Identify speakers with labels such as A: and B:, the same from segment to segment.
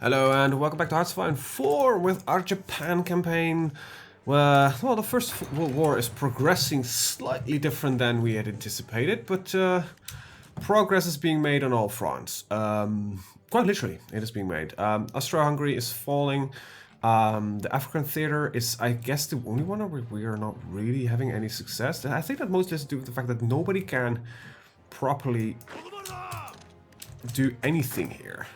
A: Hello and welcome back to HoI4 with our Japan campaign. Well, the First World War is progressing slightly different than we had anticipated, but progress is being made on all fronts. Quite literally, it is being made. Austria-Hungary is falling. The African theater is, I guess, the only one where we are not really having any success. And I think that mostly has to do with the fact that nobody can properly do anything here.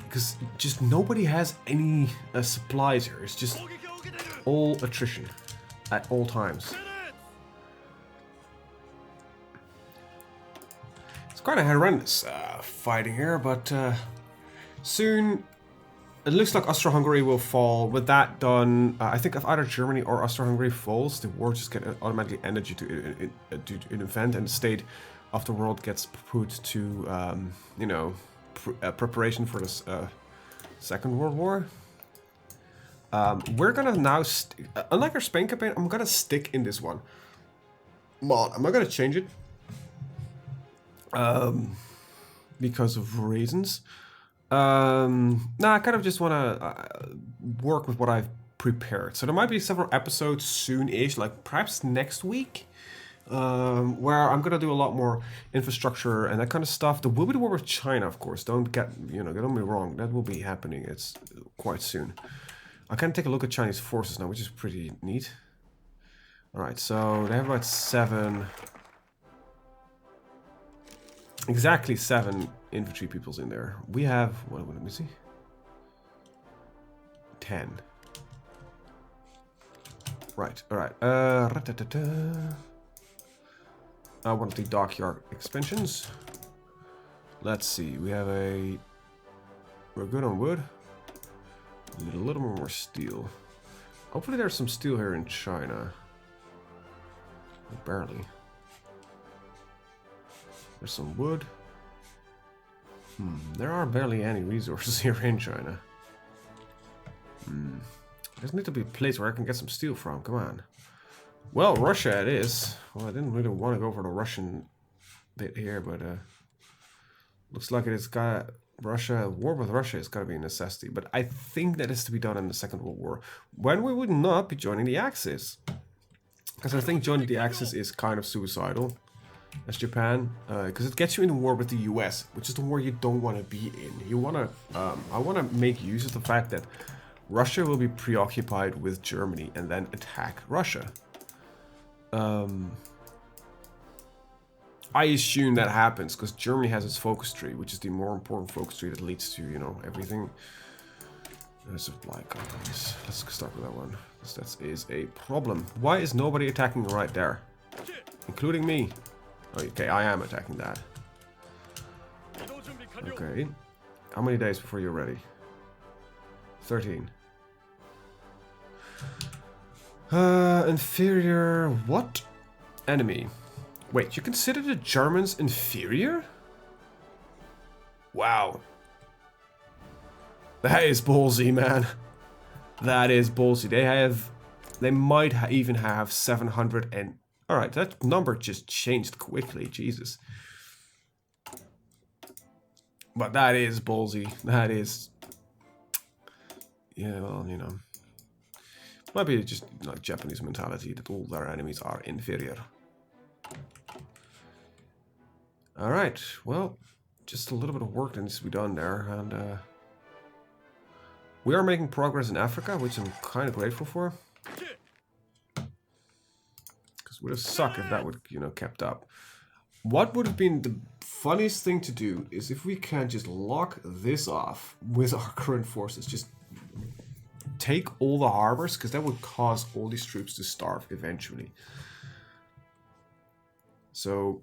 A: Because just nobody has any supplies here. It's just all attrition at all times. It's quite a horrendous fighting here, but soon it looks like Austria-Hungary will fall. With that done, I think if either Germany or Austria-Hungary falls, the war just gets automatically energy to invent, and the state of the world gets put to, you know, preparation for this Second World War. We're gonna now, unlike our Spain campaign, I'm gonna stick in this one. Mod, I'm not gonna change it because of reasons. I kind of just want to work with what I've prepared. So there might be several episodes soon-ish, like perhaps next week, where I'm gonna do a lot more infrastructure and that kind of stuff. There will be the war with China, of course. Don't get me wrong. That will be happening. It's quite soon. I can take a look at Chinese forces now, which is pretty neat. All right, so they have about exactly seven infantry peoples in there. We have, what, let me see, 10. Right, all right. I want the dockyard expansions. Let's see, we're good on wood. We need a little more steel. Hopefully there's some steel here in China. Barely. There's some wood. There are barely any resources here in China. There's need to be a place where I can get some steel from. Come on. Well, Russia it is. Well, I didn't really want to go for the Russian bit here, but looks like it's got war with Russia is gotta be a necessity. But I think that is to be done in the Second World War, when we would not be joining the Axis. Because I think joining the Axis is kind of suicidal as Japan, because it gets you in a war with the US, which is the war you don't want to be in. You want to, I want to make use of the fact that Russia will be preoccupied with Germany and then attack Russia. I assume that happens because Germany has its focus tree, which is the more important focus tree that leads to, you know, everything. Supply companies. Let's start with that one. That is a problem. Why is nobody attacking right there? Including me. Okay, I am attacking that. Okay. How many days before you're ready? 13. Inferior what? Enemy. Wait, you consider the Germans inferior? Wow. That is ballsy, man. That is ballsy. They might even have 700 and... Alright, that number just changed quickly, Jesus. But that is ballsy. That is... Yeah, well, you know. Might be just like Japanese mentality that all their enemies are inferior. Alright, well, just a little bit of work that needs to be done there, and we are making progress in Africa, which I'm kind of grateful for. Because it would have sucked if that would, you know, kept up. What would have been the funniest thing to do is if we can just lock this off with our current forces, just take all the harbors, because that would cause all these troops to starve eventually. So,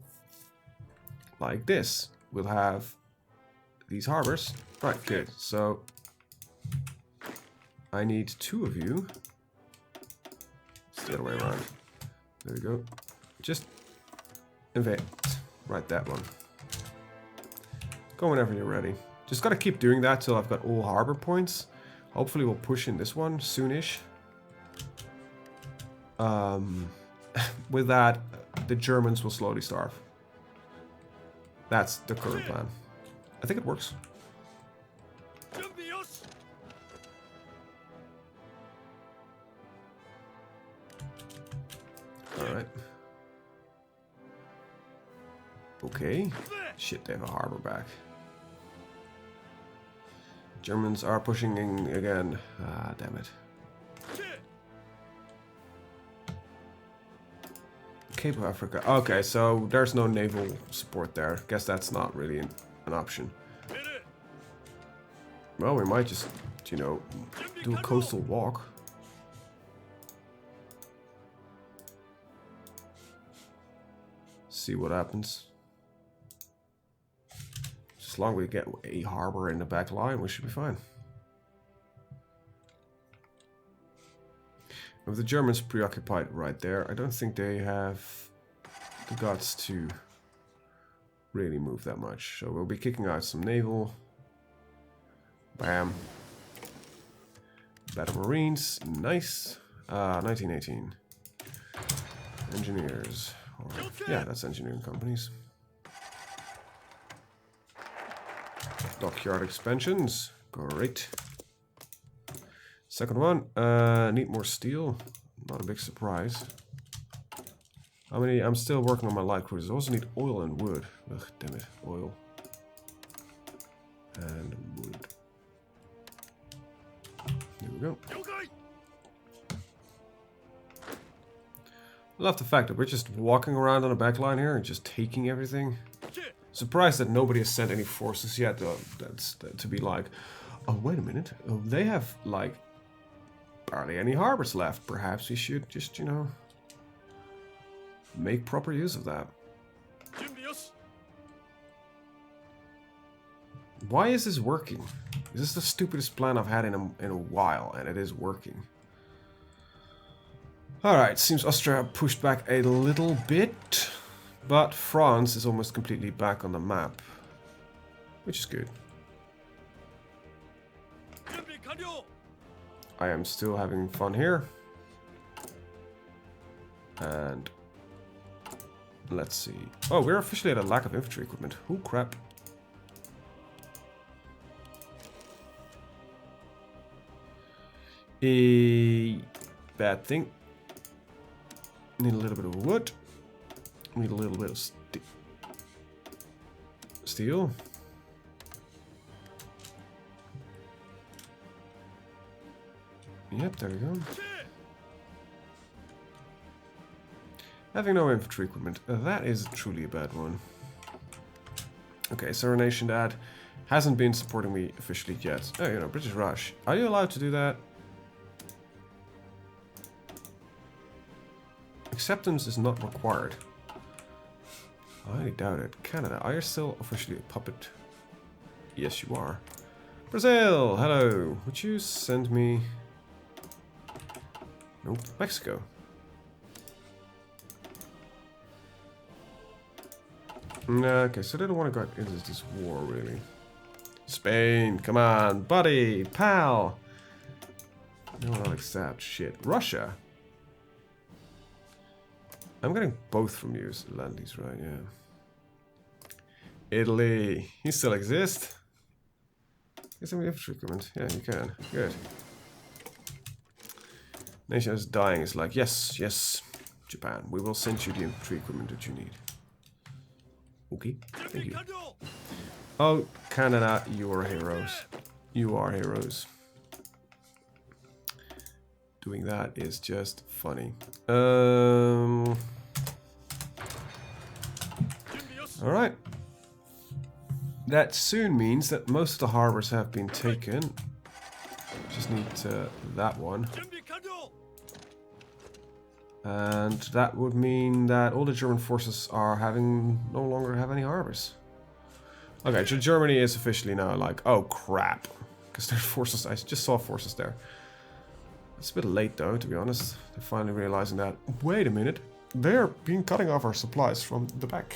A: like this, we'll have these harbors. Right, good. So, I need 2 of you. It's the other way around. There we go. Just invade. Right, that one. Go whenever you're ready. Just gotta keep doing that till I've got all harbor points. Hopefully we'll push in this one soonish. With that, the Germans will slowly starve. That's the current plan. I think it works. Alright. Okay. Shit, they have a harbor back. Germans are pushing in again. Ah, damn it. Cape of Africa. Okay, so there's no naval support there. Guess that's not really an option. Well, we might just, you know, do a coastal walk. See what happens. As long as we get a harbor in the back line, we should be fine. With the Germans preoccupied right there, I don't think they have the guts to really move that much. So we'll be kicking out some naval. Bam. Battle Marines. Nice. 1918. Engineers. Yeah, that's engineering companies. Dockyard expansions. Great. Second one. Need more steel. Not a big surprise. How many? I'm still working on my light cruisers. I also need oil and wood. Ugh, damn it. Oil. And wood. There we go. I love the fact that we're just walking around on the back line here and just taking everything. Surprised that nobody has sent any forces yet, though. That's to be like, oh, wait a minute. Oh, they have, like, barely any harbors left. Perhaps we should just, you know, make proper use of that. Why is this working? Is this the stupidest plan I've had in a while, and it is working? Alright, seems Austria pushed back a little bit, but France is almost completely back on the map, which is good. I am still having fun here. And let's see. Oh, we're officially at a lack of infantry equipment. Oh, crap. A bad thing. Need a little bit of wood. Need a little bit of steel. Yep, there we go. Having no infantry equipment. That is truly a bad one. Okay, so our nation dad hasn't been supporting me officially yet. Oh, you know, British Raj. Are you allowed to do that? Acceptance is not required. I doubt it. Canada, are you still officially a puppet? Yes, you are. Brazil, hello. Would you send me... Nope, Mexico. Okay, so they don't want to go into this war, really. Spain, come on, buddy, pal. No, I'll accept. Shit. Russia. I'm getting both from you, Landis, right? Yeah. Italy. You still exist? Get some infantry equipment. Yeah, you can. Good. Nation is dying. It's like, yes, yes, Japan. We will send you the infantry equipment that you need. Okay, thank you. Oh, Canada, you are heroes. You are heroes. Doing that is just funny. Alright. That soon means that most of the harbors have been taken. Just need that one. And that would mean that all the German forces are no longer have any harbors. Okay, so Germany is officially now like, oh crap. Because there's forces, I just saw forces there. It's a bit late though, to be honest. They're finally realizing that, wait a minute, they're been cutting off our supplies from the back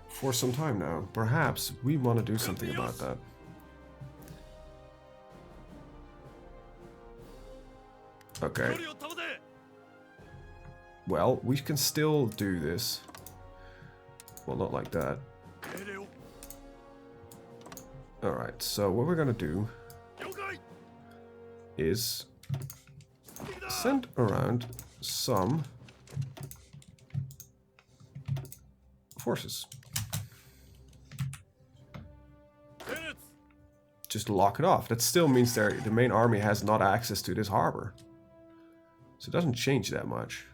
A: for some time now. Perhaps we want to do something about that. Okay. Well, we can still do this. Well, not like that. Alright, so what we're gonna do is send around some forces. Just lock it off. That still means the main army has not access to this harbor. So it doesn't change that much.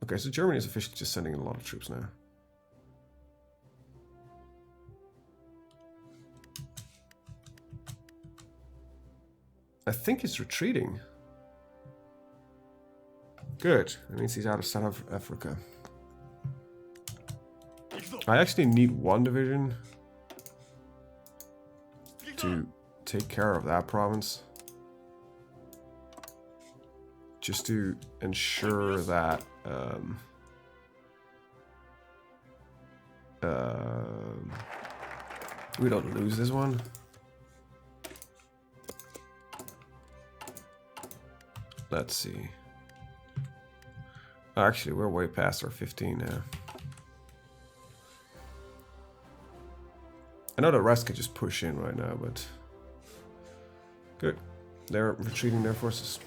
A: Okay, so Germany is officially just sending in a lot of troops now. I think he's retreating. Good. That means he's out of South Africa. I actually need one division to take care of that province. Just to ensure that we don't lose this one. Let's see. Actually, we're way past our 15 now. I know the rest could just push in right now, but good. They're retreating their forces.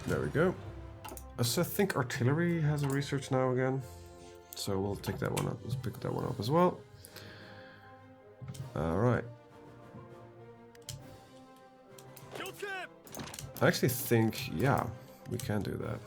A: There we go. So I think artillery has a research now again. So we'll take that one up. Let's pick that one up as well. Alright. I actually think, yeah, we can do that.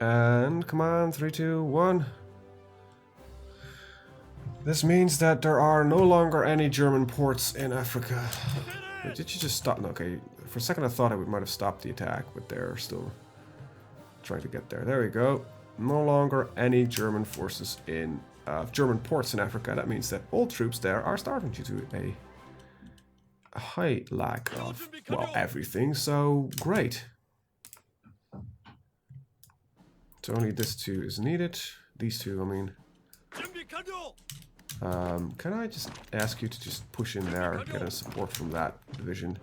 A: And come on, 3, 2, 1. This means that there are no longer any German ports in Africa. Wait, did you just stop? No, okay, for a second I thought we might have stopped the attack, but they're still trying to get there. There we go. No longer any German forces in German ports in Africa. That means that all troops there are starving due to a high lack of, well, everything. So great. So only this 2 is needed. These 2, I mean. Can I just ask you to just push in there, get a support from that division?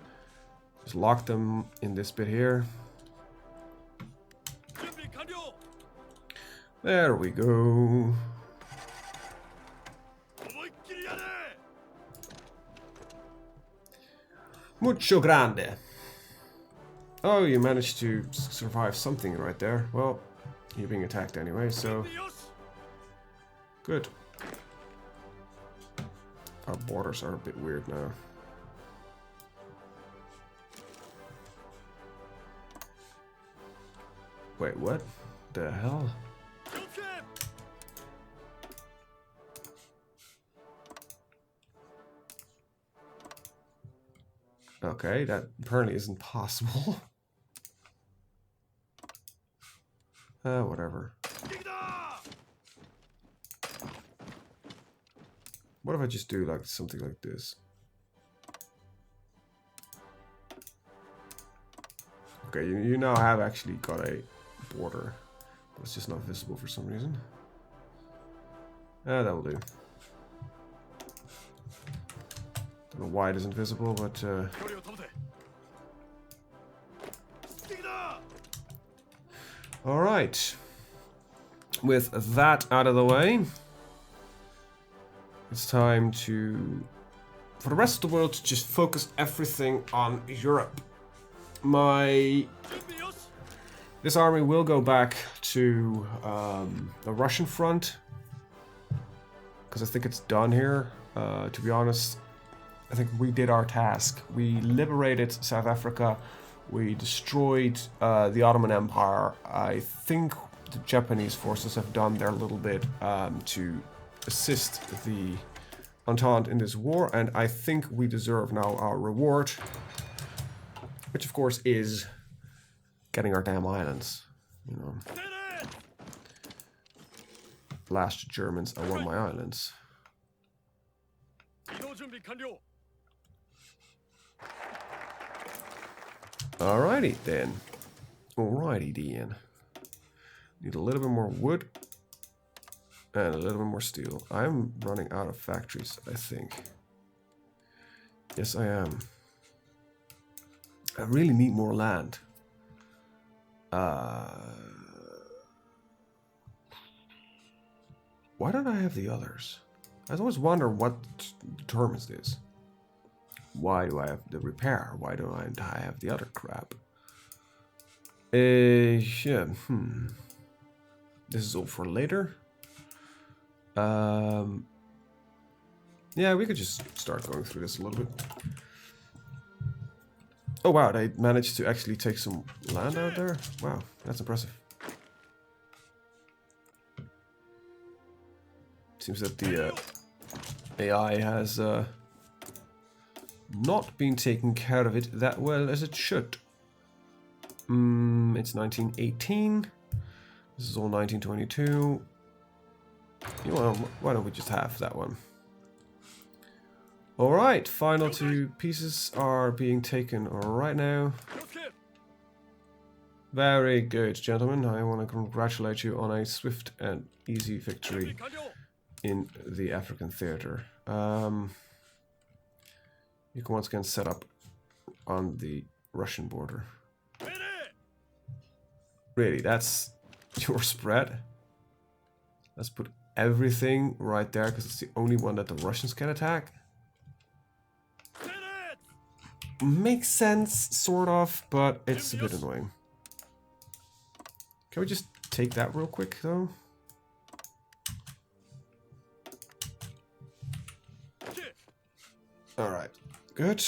A: Just lock them in this bit here. There we go. Mucho grande. Oh, you managed to survive something right there. Well, you're being attacked anyway, so good. Our borders are a bit weird now. Wait, what the hell? Okay, that apparently isn't possible. Whatever. What if I just do like something like this? Okay, you now have actually got a border. But it's just not visible for some reason. That will do. Don't know why it isn't visible, but all right. With that out of the way, it's time for the rest of the world to just focus everything on Europe. This army will go back to the Russian front, because I think it's done here. To be honest, I think we did our task. We liberated South Africa. We destroyed the Ottoman Empire. I think the Japanese forces have done their little bit to assist the Entente in this war, and I think we deserve now our reward, which of course is getting our damn islands. You know, blast Germans, I want my islands. Alrighty then. Alrighty then. Need a little bit more wood. And a little bit more steel. I'm running out of factories, I think. Yes, I am. I really need more land. Why don't I have the others? I always wonder what determines this. Why do I have the repair? Why don't I have the other crap? Yeah, This is all for later. Yeah, we could just start going through this a little bit. Oh wow, they managed to actually take some land out there. Wow, that's impressive. Seems that the AI has not been taking care of it that well as it should. It's 1918. This is all 1922. You know, why don't we just have that one? Alright, final two pieces are being taken right now. Very good, gentlemen. I want to congratulate you on a swift and easy victory in the African theater. You can once again set up on the Russian border. Really, that's your spread? Let's put everything right there because it's the only one that the Russians can attack. Makes sense, sort of, but it's a bit annoying. Can we just take that real quick, though? Alright, good.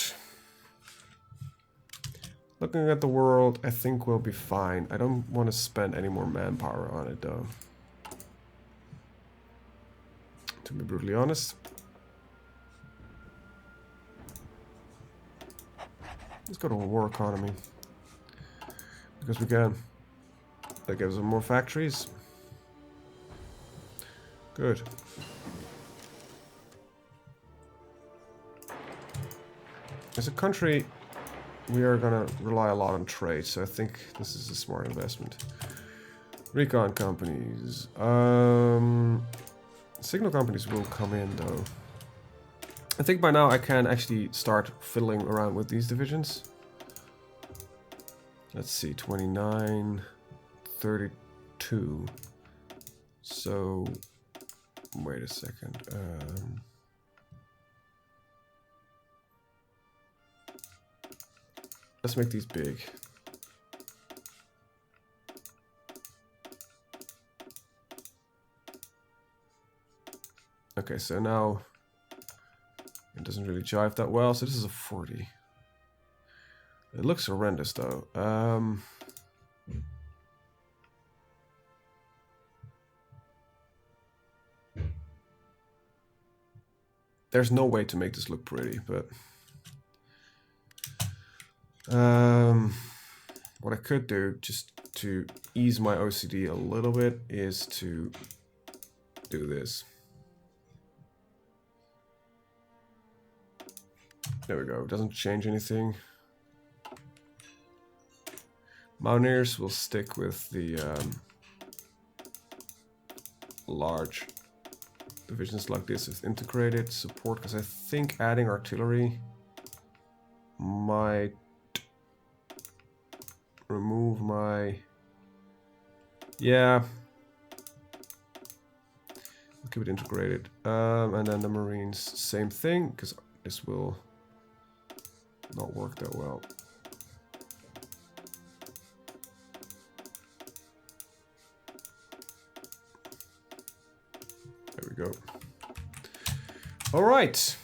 A: Looking at the world, I think we'll be fine. I don't want to spend any more manpower on it, though. To be brutally honest. Let's go to a war economy. Because we can. That gives them more factories. Good. As a country, we are going to rely a lot on trade, so I think this is a smart investment. Recon companies. Signal companies will come in, though. I think by now I can actually start fiddling around with these divisions. Let's see, 29, 32. So, wait a second. Let's make these big. Okay, so now it doesn't really jive that well, so this is a 40. It looks horrendous, though. There's no way to make this look pretty, but... what I could do, just to ease my OCD a little bit, is to do this. There we go. Doesn't change anything. Mountaineers will stick with the large divisions like this with integrated support, because I think adding artillery might remove my... Yeah. I'll keep it integrated. And then the Marines, same thing, because this will not work that well. There we go. All right.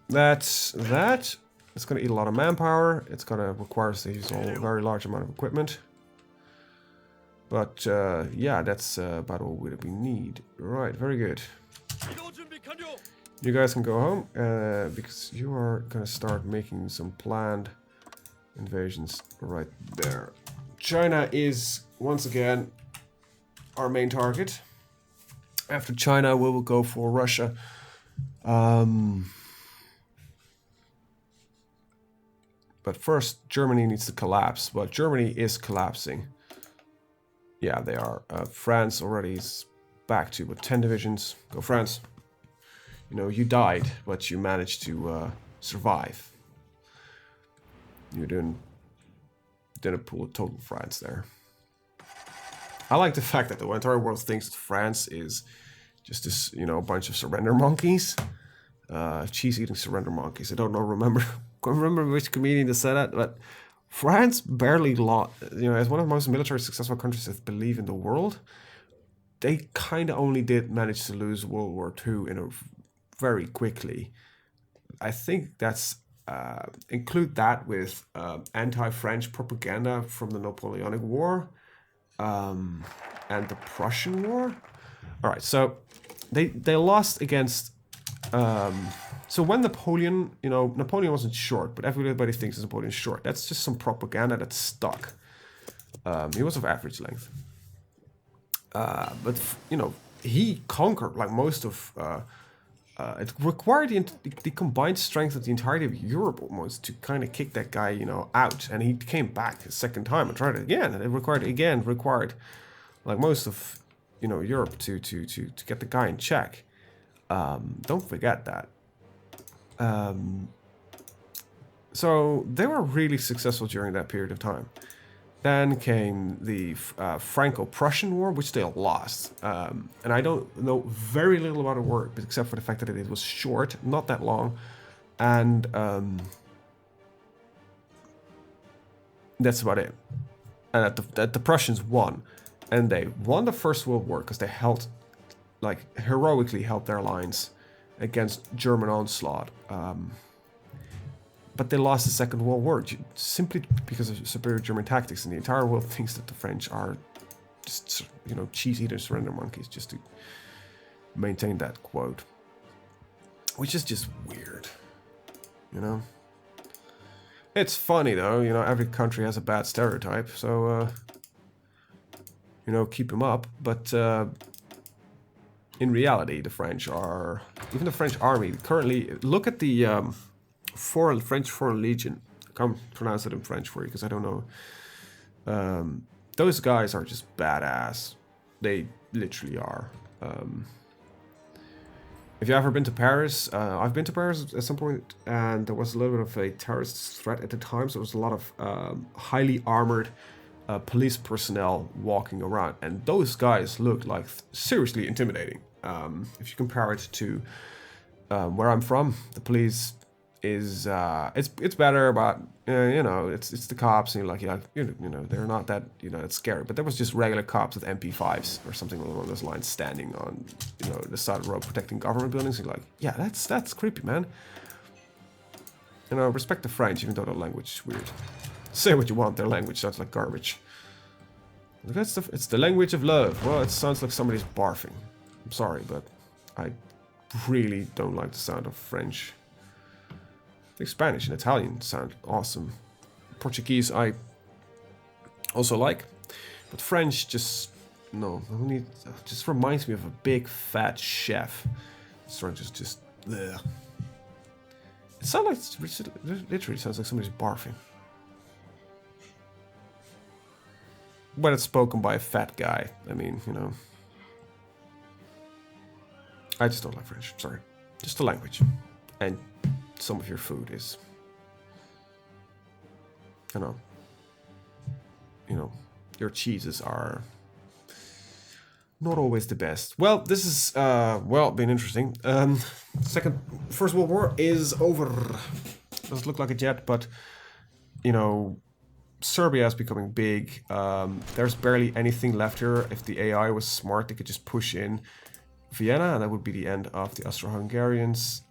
A: That's that. It's going to eat a lot of manpower. It's going to require us to use a very large amount of equipment. But yeah, that's about all we need. Right, very good. You guys can go home because you are going to start making some planned invasions right there. China is once again our main target. After China, we will go for Russia. But But first, Germany needs to collapse. But Germany is collapsing. Yeah, they are. France already is back to, what, 10 divisions? Go France. You know, you died, but you managed to survive. You didn't pull a total France there. I like the fact that the entire world thinks that France is just this, you know, a bunch of surrender monkeys. Cheese-eating surrender monkeys. I don't remember which comedian that said that, but France barely lost, you know, as one of the most military successful countries I believe in the world, they kind of only did manage to lose World War II very quickly. I think that's include that with anti-French propaganda from the Napoleonic War and the Prussian War. All right, so they lost against. So when Napoleon, you know, Napoleon wasn't short, but everybody thinks Napoleon's short. That's just some propaganda that stuck. He was of average length. But, you know, he conquered, like, most of... it required the combined strength of the entirety of Europe almost to kind of kick that guy, you know, out. And he came back a second time and tried it again. And it required, like, most of, you know, Europe to get the guy in check. Don't forget that. So they were really successful during that period of time. Then came the Franco-Prussian War, which they lost. And I don't know very little about the war, except for the fact that it was short, not that long. And that's about it. And that the Prussians won. And they won the First World War because they held, like, heroically held their lines against German onslaught. But they lost the Second World War simply because of superior German tactics, and the entire world thinks that the French are just, you know, cheese-eater surrender monkeys, just to maintain that quote. Which is just weird, you know? It's funny, though, you know, every country has a bad stereotype, so, you know, keep them up, but, in reality, the French are... Even the French army, currently... Look at the French Foreign Legion. I can't pronounce it in French for you, because I don't know. Those guys are just badass. They literally are. If you've ever been to Paris, I've been to Paris at some point, and there was a little bit of a terrorist threat at the time, so there was a lot of highly armored police personnel walking around, and those guys look like seriously intimidating. If you compare it to where I'm from, the police is it's better, but you know, it's the cops, and you're like, yeah, you know, they're not that, you know, it's scary. But there was just regular cops with MP5s or something along those lines standing on, you know, the side of the road protecting government buildings. And you're like, yeah, that's creepy, man. You know, respect the French, even though their language is weird. Say what you want, their language sounds like garbage. It's the language of love. Well, it sounds like somebody's barfing. I'm sorry, but I really don't like the sound of French. I think Spanish and Italian sound awesome. Portuguese I also like, but French just just reminds me of a big fat chef. Sort of just bleh. It sounds like, it literally sounds like somebody's barfing. But it's spoken by a fat guy. I mean, you know. I just don't like French, sorry. Just the language. And some of your food is, you know, your cheeses are not always the best. Well, this is, been interesting. First World War is over. Doesn't look like it yet, but, you know, Serbia is becoming big. There's barely anything left here. If the AI was smart, they could just push in Vienna, and that would be the end of the Austro-Hungarians.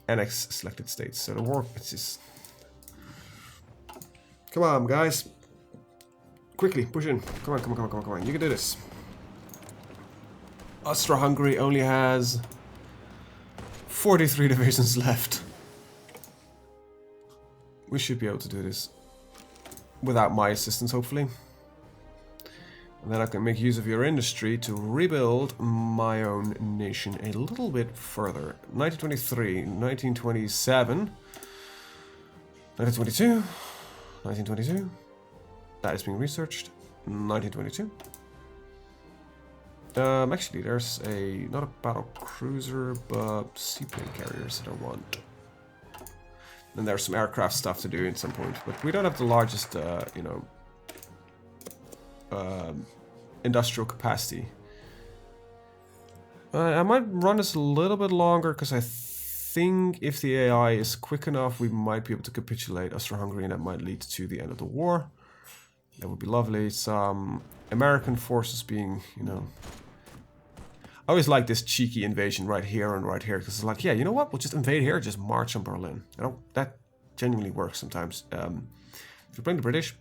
A: Annex selected states. So the war, it's just... Come on, guys. Quickly, push in. Come on. You can do this. Austro-Hungary only has 43 divisions left. We should be able to do this without my assistance, hopefully. Then I can make use of your industry to rebuild my own nation a little bit further. 1923, 1927, 1922, 1922. That is being researched. 1922. Actually, there's not a battle cruiser, but seaplane carriers that I want. And there's some aircraft stuff to do at some point, but we don't have the largest, you know, industrial capacity. I might run this a little bit longer because I think if the AI is quick enough, we might be able to capitulate Austria-Hungary, and that might lead to the end of the war. That would be lovely. Some American forces being, you know... I always like this cheeky invasion right here and right here, because it's like, yeah, you know what? We'll just invade here, just march on Berlin. You know, that genuinely works sometimes. If you're playing the British,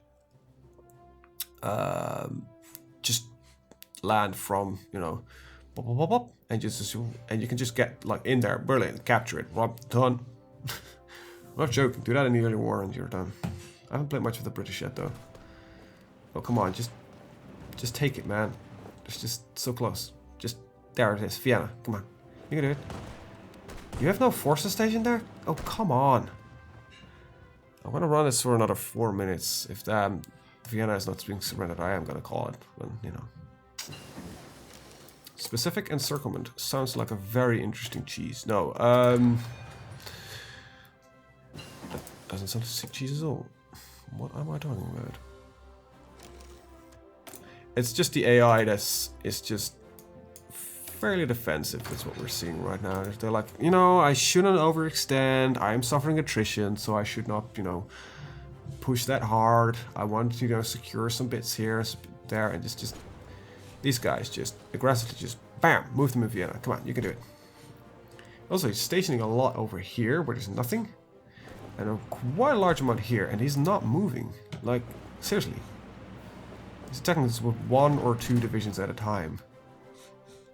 A: just land from, you know, bop, bop, bop, bop, and you can just get like in there, Berlin, capture it, Rob, done. I'm not joking. Do that in the early war and you're done. I haven't played much with the British yet, though. Oh, come on, just take it, man. It's just so close. Just there it is, Vienna. Come on, you can do it. You have no forces stationed there? Oh, come on. I want to run this for another 4 minutes. If Vienna is not being surrendered, I am gonna call it. Well, you know. Specific encirclement sounds like a very interesting cheese. No, that doesn't sound like cheese at all. What am I talking about? It's just the AI is just fairly defensive. That's what we're seeing right now. They're like, you know, I shouldn't overextend. I am suffering attrition, so I should not, you know, push that hard. I want to, you know, secure some bits here, there, and just these guys just aggressively just bam, move them in Vienna. Come on, you can do it. Also, he's stationing a lot over here where there's nothing, and quite a large amount here, and he's not moving. Like, seriously. He's attacking this with 1 or 2 divisions at a time.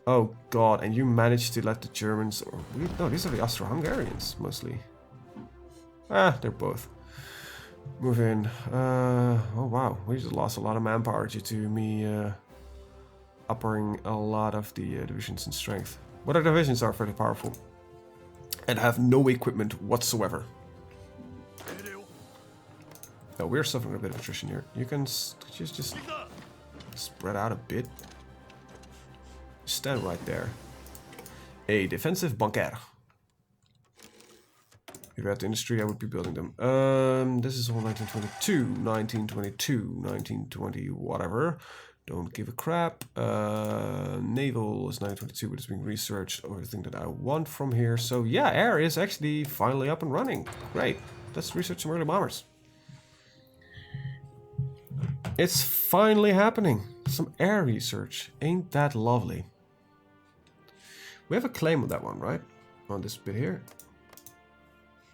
A: Oh god, and you managed to let the Germans... no, these are the Austro-Hungarians, mostly. Ah, they're both. Move in. Oh wow, we just lost a lot of manpower due to me uppering a lot of the divisions in strength. But our divisions are fairly powerful. And have no equipment whatsoever. No, we're suffering a bit of attrition here. You can just spread out a bit. Stand right there. A defensive bunker. If you're at the industry, I would be building them. This is all 1922, 1922, 1920, whatever. Don't give a crap. Naval is 1922, but it's being researched. Everything that I want from here. So yeah, air is actually finally up and running. Great. Let's research some early bombers. It's finally happening. Some air research. Ain't that lovely? We have a claim on that one, right? On this bit here.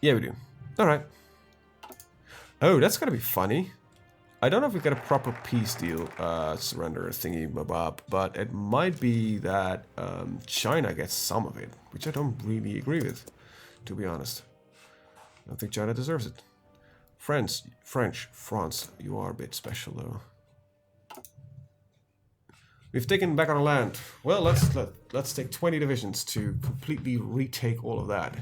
A: Yeah, we do. Alright. Oh, that's gonna be funny. I don't know if we get a proper peace deal, surrender thingy bob, but it might be that China gets some of it, which I don't really agree with, to be honest. I don't think China deserves it. France, you are a bit special though. We've taken back our land. Well, let's take 20 divisions to completely retake all of that.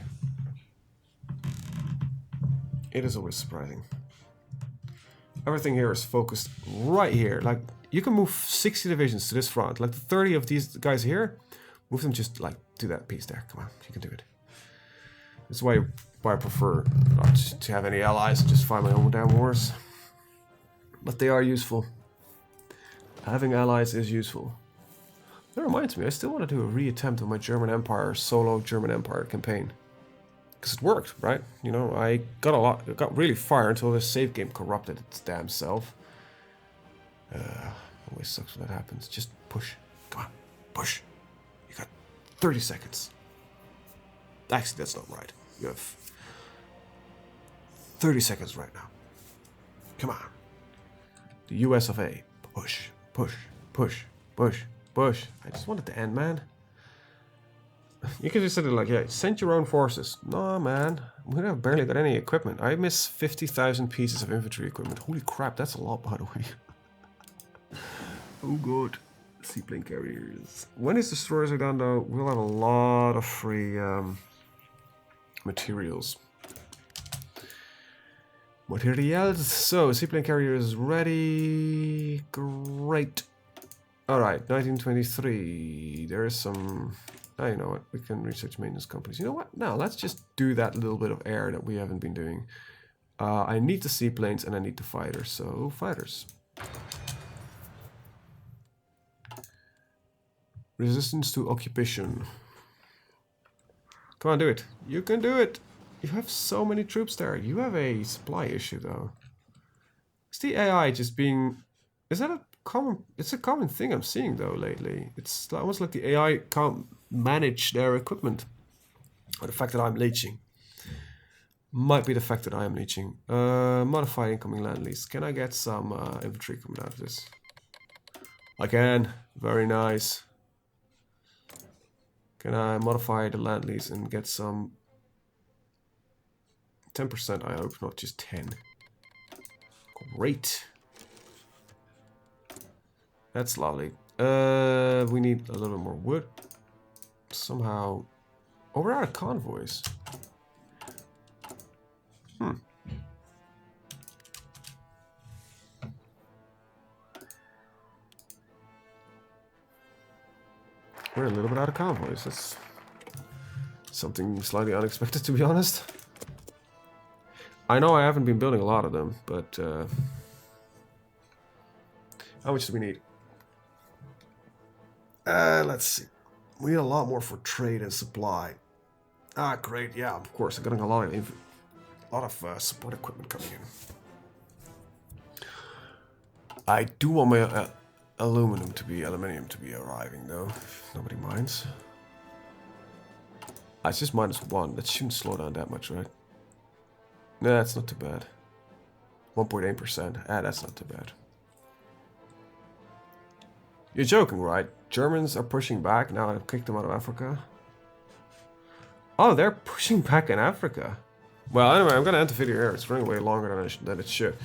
A: It is always surprising. Everything here is focused right here. Like, you can move 60 divisions to this front. Like, the 30 of these guys here, move them just, like, to that piece there. Come on, you can do it. That's why I prefer not to have any allies and just fight my own damn wars. But they are useful. Having allies is useful. That reminds me, I still want to do a re-attempt of my German Empire, solo German Empire campaign. Because it worked, right? You know, I got really far until the save game corrupted its damn self. Always sucks when that happens. Just push. Come on, push. You got 30 seconds. Actually, that's not right. You have 30 seconds right now. Come on. The US of A. Push, push, push, push, push. I just want it to end, man. You can just sit there like, yeah, send your own forces. No, man. We have barely got any equipment. I miss 50,000 pieces of infantry equipment. Holy crap, that's a lot, by the way. Oh good. Seaplane carriers. When his destroyers are done though, we'll have a lot of free materials. Materials. So, seaplane carrier is ready. Great. Alright, 1923. There is some... Oh, you know what? We can research maintenance companies. You know what? Now, let's just do that little bit of air that we haven't been doing. I need the seaplanes and I need the fighters. So, fighters. Resistance to occupation. Come on, do it. You can do it. You have so many troops there. You have a supply issue, though. Is the AI just being... Is that a common... It's a common thing I'm seeing, though, lately. It's almost like the AI can't manage their equipment. Or the fact that I'm leeching. Might be the fact that I am leeching. Modify incoming land lease. Can I get some infantry coming out of this? I can. Very nice. Can I modify the land lease and get some... 10%, I hope, not just 10. Great. That's lovely. We need a little bit more wood. Somehow... Oh, we're out of convoys. We're a little bit out of convoys. That's something slightly unexpected, to be honest. I know I haven't been building a lot of them, but... how much do we need? Let's see. We need a lot more for trade and supply. Ah, great. Yeah, of course. I'm getting a lot of support equipment coming in. I do want my aluminium to be arriving, though. If nobody minds. Ah, it's just -1. That shouldn't slow down that much, right? Nah, that's not too bad. 1.8%. Ah, that's not too bad. You're joking, right? Germans are pushing back now I've kicked them out of Africa. Oh, they're pushing back in Africa. Well, anyway, I'm gonna end the video here. It's running way longer than it should.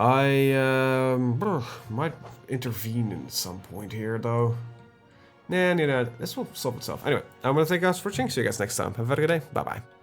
A: I might intervene in some point here, though. Nah, this will solve itself. Anyway, I'm gonna thank you guys for watching. See you guys next time. Have a very good day. Bye-bye.